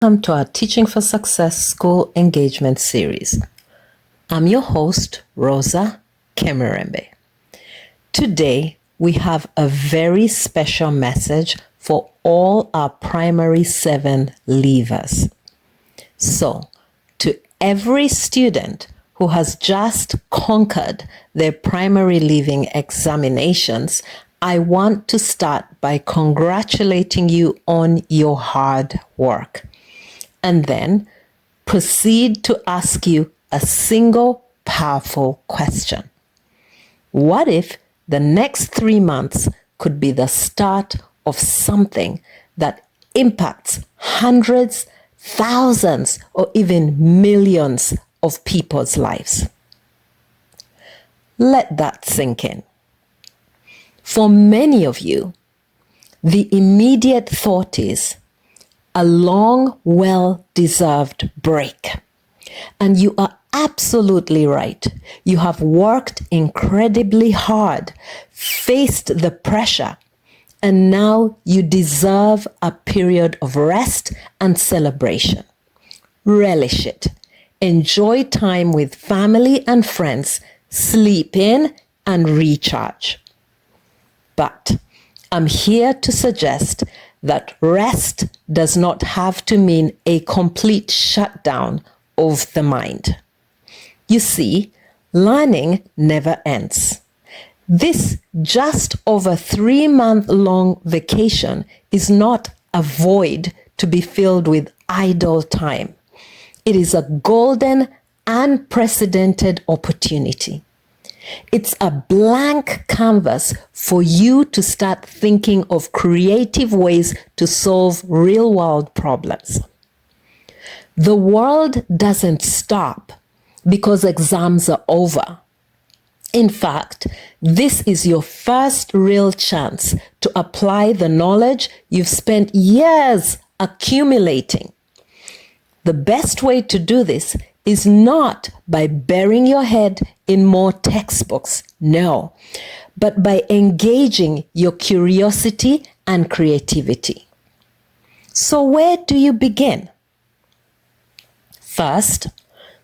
welcome to our Teaching for Success School Engagement Series. I'm your host, Rosa Kemirembe. Today, we have a very special message for all our primary 7 leavers. So, to every student who has just conquered their primary leaving examinations, I want to start by congratulating you on your hard work, and then proceed to ask you a single powerful question. What if the next 3 months could be the start of something that impacts hundreds, thousands, or even millions of people's lives? Let that sink in. For many of you, the immediate thought is a long, well-deserved break. And you are absolutely right. You have worked incredibly hard, faced the pressure, and now you deserve a period of rest and celebration. Relish it. Enjoy time with family and friends, sleep in, and recharge. But I'm here to suggest that rest does not have to mean a complete shutdown of the mind. You see, learning never ends. This just over 3-month-long vacation is not a void to be filled with idle time. It is a golden, unprecedented opportunity. It's a blank canvas for you to start thinking of creative ways to solve real-world problems. The world doesn't stop because exams are over. In fact, this is your first real chance to apply the knowledge you've spent years accumulating. The best way to do this is not by burying your head in more textbooks, no, but by engaging your curiosity and creativity. So where do you begin? First,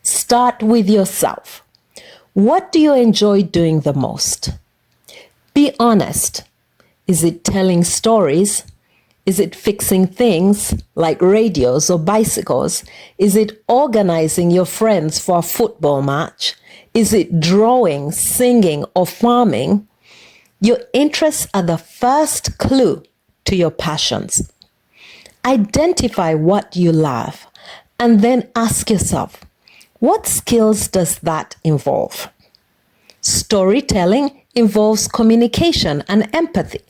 start with yourself. What do you enjoy doing the most? Be honest. Is it telling stories? Is it fixing things like radios or bicycles? Is it organizing your friends for a football match? Is it drawing, singing, or farming? Your interests are the first clue to your passions. Identify what you love and then ask yourself, what skills does that involve? Storytelling involves communication and empathy.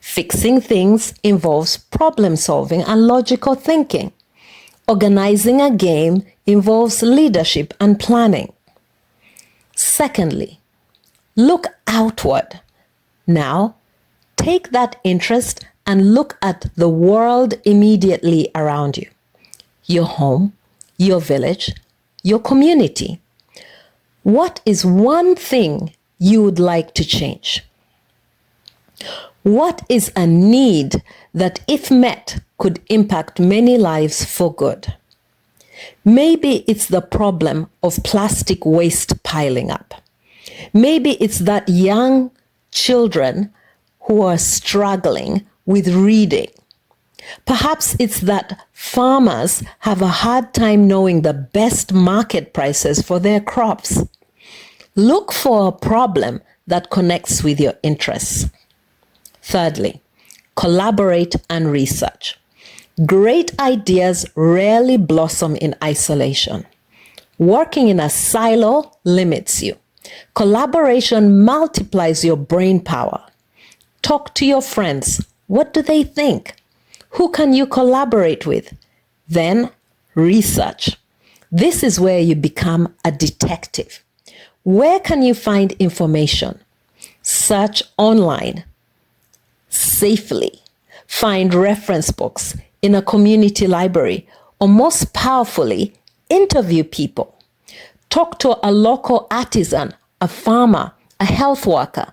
Fixing things involves problem solving and logical thinking. Organizing a game involves leadership and planning. Secondly, look outward. Now, take that interest and look at the world immediately around you. Your home, your village, your community. What is one thing you would like to change? What is a need that, if met, could impact many lives for good? Maybe it's the problem of plastic waste piling up. Maybe it's that young children who are struggling with reading. Perhaps it's that farmers have a hard time knowing the best market prices for their crops. Look for a problem that connects with your interests. Thirdly, collaborate and research. Great ideas rarely blossom in isolation. Working in a silo limits you. Collaboration multiplies your brain power. Talk to your friends. What do they think? Who can you collaborate with? Then research. This is where you become a detective. Where can you find information? Search online. Safely. Find reference books in a community library, or most powerfully, interview people. Talk to a local artisan, a farmer, a health worker.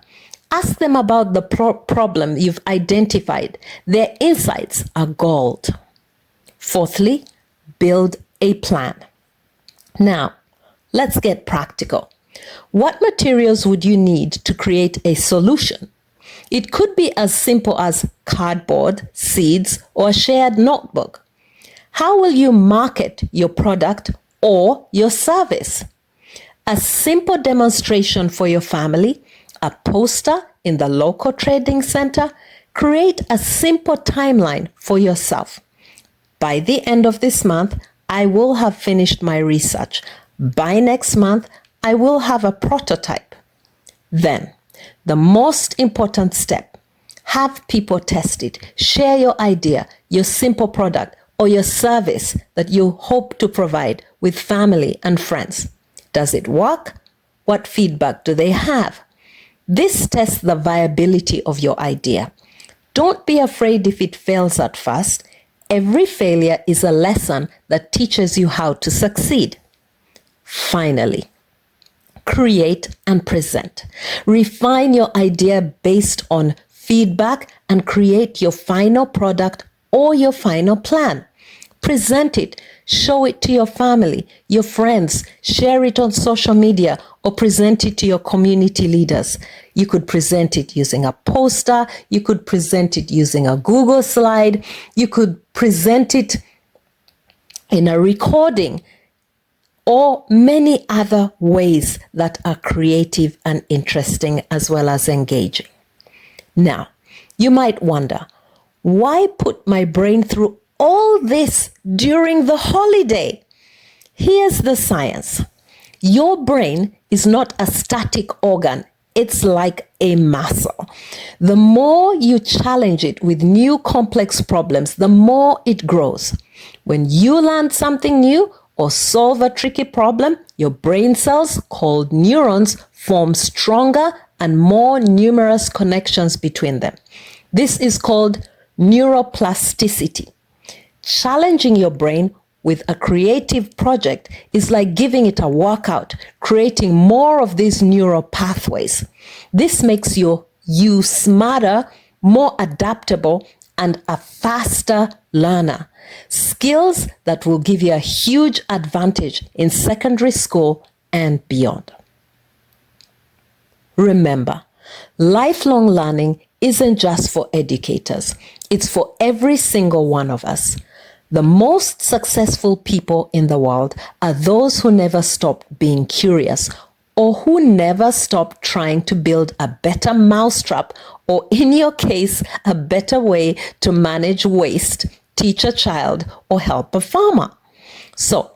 Ask them about the problem you've identified. Their insights are gold. Fourthly, build a plan. Now, let's get practical. What materials would you need to create a solution? It could be as simple as cardboard, seeds, or a shared notebook. How will you market your product or your service? A simple demonstration for your family, a poster in the local trading center. Create a simple timeline for yourself. By the end of this month, I will have finished my research. By next month, I will have a prototype. Then, the most important step, have people test it. Share your idea, your simple product, or your service that you hope to provide with family and friends. Does it work? What feedback do they have? This tests the viability of your idea. Don't be afraid if it fails at first. Every failure is a lesson that teaches you how to succeed. Finally, create and present. Refine your idea based on feedback and create your final product or your final plan. Present it, show it to your family, your friends, share it on social media, or present it to your community leaders. You could present it using a poster, you could present it using a Google slide, you could present it in a recording, or many other ways that are creative and interesting as well as engaging. Now, you might wonder, why put my brain through all this during the holiday? Here's the science. Your brain is not a static organ. It's like a muscle. The more you challenge it with new complex problems, the more it grows. When you learn something new or solve a tricky problem, your brain cells, called neurons, form stronger and more numerous connections between them. This is called neuroplasticity. Challenging your brain with a creative project is like giving it a workout, creating more of these neural pathways. This makes you smarter, more adaptable, and a faster learner. Skills that will give you a huge advantage in secondary school and beyond. Remember, lifelong learning isn't just for educators. It's for every single one of us. The most successful people in the world are those who never stopped being curious or who never stopped trying to build a better mousetrap, or in your case, a better way to manage waste, teach a child, or help a farmer. So,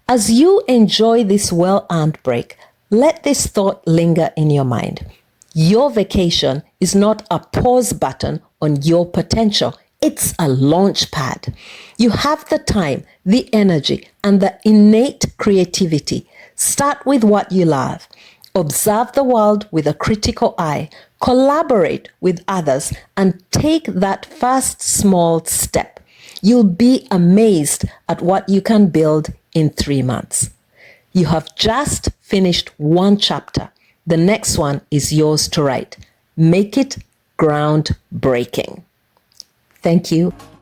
as you enjoy this well-earned break, let this thought linger in your mind. Your vacation is not a pause button on your potential. It's a launch pad. You have the time, the energy, and the innate creativity. Start with what you love. Observe the world with a critical eye. Collaborate with others and take that first small step. You'll be amazed at what you can build in 3 months. You have just finished one chapter. The next one is yours to write. Make it groundbreaking. Thank you.